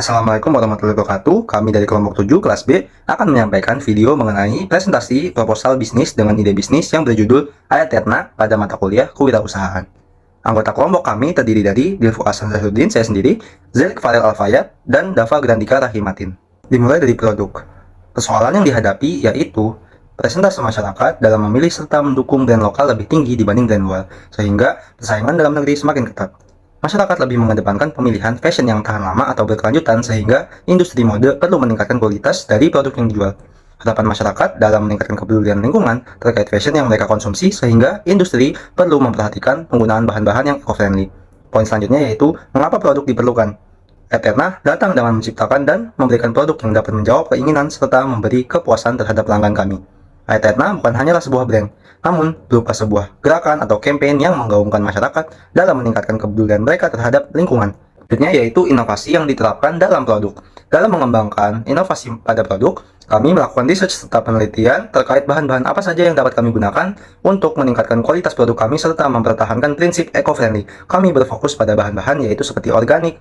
Assalamualaikum warahmatullahi wabarakatuh. Kami dari kelompok 7 kelas B akan menyampaikan video mengenai presentasi proposal bisnis dengan ide bisnis yang berjudul Ayaterna pada mata kuliah Kewirausahaan. Anggota kelompok kami terdiri dari Dilfu Hasan Zahruddin, saya sendiri, Zelik Farel Alfayat, dan Dava Grandika Rahimatin. Dimulai dari produk. Persoalan yang dihadapi yaitu presentasi masyarakat dalam memilih serta mendukung brand lokal lebih tinggi dibanding brand luar, sehingga persaingan dalam negeri semakin ketat. Masyarakat lebih mengedepankan pemilihan fashion yang tahan lama atau berkelanjutan sehingga industri mode perlu meningkatkan kualitas dari produk yang dijual. Harapan masyarakat dalam meningkatkan kepedulian lingkungan terkait fashion yang mereka konsumsi sehingga industri perlu memperhatikan penggunaan bahan-bahan yang eco-friendly. Poin selanjutnya yaitu mengapa produk diperlukan. Eterna datang dengan menciptakan dan memberikan produk yang dapat menjawab keinginan serta memberi kepuasan terhadap pelanggan kami. Eterna bukan hanyalah sebuah brand, namun berupa sebuah gerakan atau campaign yang menggaungkan masyarakat dalam meningkatkan kepedulian mereka terhadap lingkungan. Selanjutnya yaitu inovasi yang diterapkan dalam produk. Dalam mengembangkan inovasi pada produk, kami melakukan research serta penelitian terkait bahan-bahan apa saja yang dapat kami gunakan untuk meningkatkan kualitas produk kami serta mempertahankan prinsip eco-friendly. Kami berfokus pada bahan-bahan yaitu seperti organik,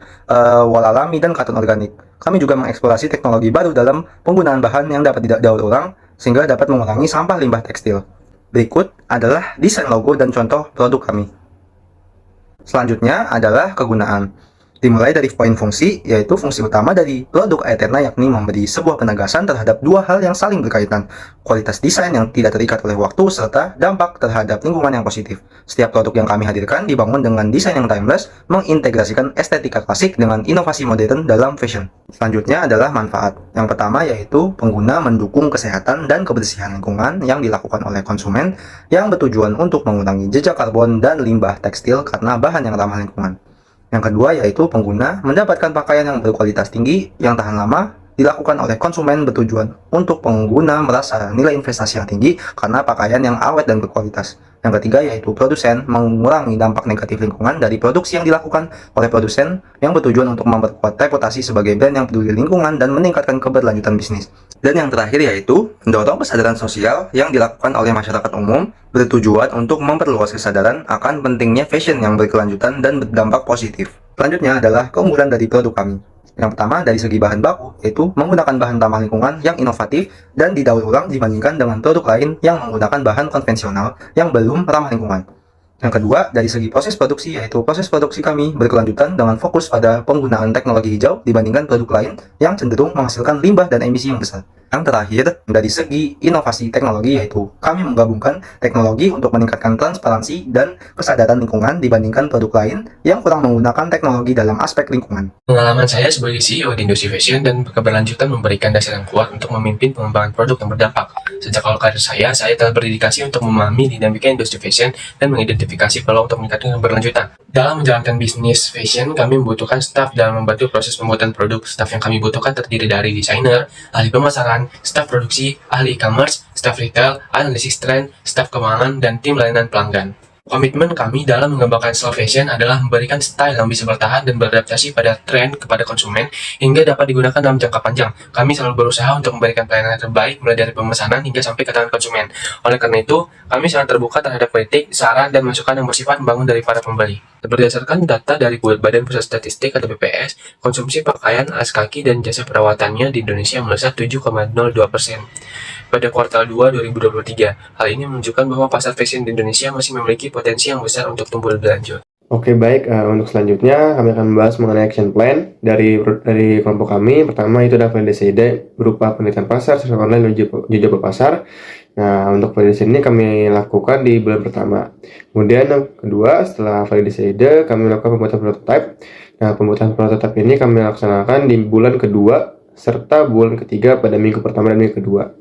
wol alami, dan katun organik. Kami juga mengeksplorasi teknologi baru dalam penggunaan bahan yang dapat didaur ulang sehingga dapat mengurangi sampah limbah tekstil. Berikut adalah desain logo dan contoh produk kami. Selanjutnya adalah kegunaan. Dimulai dari poin fungsi, yaitu fungsi utama dari produk Ayaterna yakni memberi sebuah penegasan terhadap dua hal yang saling berkaitan, kualitas desain yang tidak terikat oleh waktu, serta dampak terhadap lingkungan yang positif. Setiap produk yang kami hadirkan dibangun dengan desain yang timeless, mengintegrasikan estetika klasik dengan inovasi modern dalam fashion. Selanjutnya adalah manfaat. Yang pertama yaitu pengguna mendukung kesehatan dan kebersihan lingkungan yang dilakukan oleh konsumen yang bertujuan untuk mengurangi jejak karbon dan limbah tekstil karena bahan yang ramah lingkungan. Yang kedua yaitu pengguna mendapatkan pakaian yang berkualitas tinggi, yang tahan lama, dilakukan oleh konsumen bertujuan untuk pengguna merasa nilai investasi yang tinggi karena pakaian yang awet dan berkualitas. Yang ketiga yaitu produsen mengurangi dampak negatif lingkungan dari produksi yang dilakukan oleh produsen yang bertujuan untuk memperkuat reputasi sebagai brand yang peduli lingkungan dan meningkatkan keberlanjutan bisnis. Dan yang terakhir yaitu mendorong kesadaran sosial yang dilakukan oleh masyarakat umum bertujuan untuk memperluas kesadaran akan pentingnya fashion yang berkelanjutan dan berdampak positif. Selanjutnya adalah keunggulan dari produk kami. Yang pertama dari segi bahan baku, yaitu menggunakan bahan ramah lingkungan yang inovatif dan didaur ulang dibandingkan dengan produk lain yang menggunakan bahan konvensional yang belum ramah lingkungan. Yang kedua, dari segi proses produksi, yaitu proses produksi kami berkelanjutan dengan fokus pada penggunaan teknologi hijau dibandingkan produk lain yang cenderung menghasilkan limbah dan emisi yang besar. Yang terakhir, dari segi inovasi teknologi, yaitu kami menggabungkan teknologi untuk meningkatkan transparansi dan kesadaran lingkungan dibandingkan produk lain yang kurang menggunakan teknologi dalam aspek lingkungan. Pengalaman saya sebagai CEO di industri fashion dan keberlanjutan memberikan dasar yang kuat untuk memimpin pengembangan produk yang berdampak. Sejak awal karir saya telah berdedikasi untuk memahami dinamika industri fashion dan mengidentifikasi peluang untuk meningkatkan keberlanjutan. Dalam menjalankan bisnis fashion, kami membutuhkan staf dalam membantu proses pembuatan produk. Staf yang kami butuhkan terdiri dari desainer, ahli pemasaran, staf produksi, ahli e-commerce, staf retail, analisis tren, staf keuangan, dan tim layanan pelanggan. Komitmen kami dalam mengembangkan slow fashion adalah memberikan style yang bisa bertahan dan beradaptasi pada tren kepada konsumen hingga dapat digunakan dalam jangka panjang. Kami selalu berusaha untuk memberikan pelayanan terbaik mulai dari pemesanan hingga sampai ke tangan konsumen. Oleh karena itu, kami sangat terbuka terhadap kritik, saran, dan masukan yang bersifat membangun dari para pembeli. Berdasarkan data dari Badan Pusat Statistik atau BPS, konsumsi pakaian, alas kaki, dan jasa perawatannya di Indonesia melesat 7,02% pada kuartal 2 2023. Hal ini menunjukkan bahwa pasar fashion di Indonesia masih memiliki potensi yang besar untuk tumbuh lebih lanjut. Oke, baik. Untuk selanjutnya kami akan membahas mengenai action plan dari kelompok kami. Pertama itu adalah validasi ide berupa penelitian pasar, secara online, dan uji coba pasar. Nah, untuk validasi ini kami lakukan di bulan pertama. Kemudian yang kedua, setelah validasi ide, kami lakukan pembuatan prototipe. Nah, pembuatan prototipe ini kami laksanakan di bulan kedua serta bulan ketiga pada minggu pertama dan minggu kedua.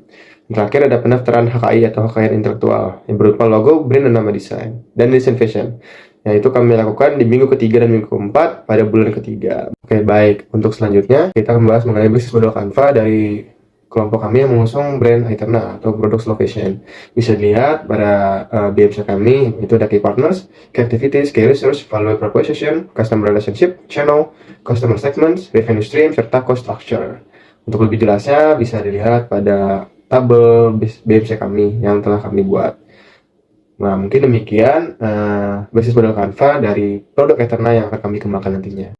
Terakhir ada pendaftaran HKI atau kekayaan intelektual yang berupa logo, brand, dan nama desain, dan desain fashion. Yaitu kami lakukan di minggu ketiga dan minggu keempat pada bulan ketiga. Oke, baik. Untuk selanjutnya, kita akan membahas mengenai bisnis model Canva dari kelompok kami yang mengusung brand Ayaterna atau produk slow fashion. Bisa dilihat pada BMC kami, itu ada key partners, key activities, key research, value proposition, customer relationship, channel, customer segments, revenue stream, serta cost structure. Untuk lebih jelasnya bisa dilihat pada tabel BMC kami yang telah kami buat. Nah, mungkin demikian bisnis model Canva dari produk Ayaterna yang akan kami kembangkan nantinya.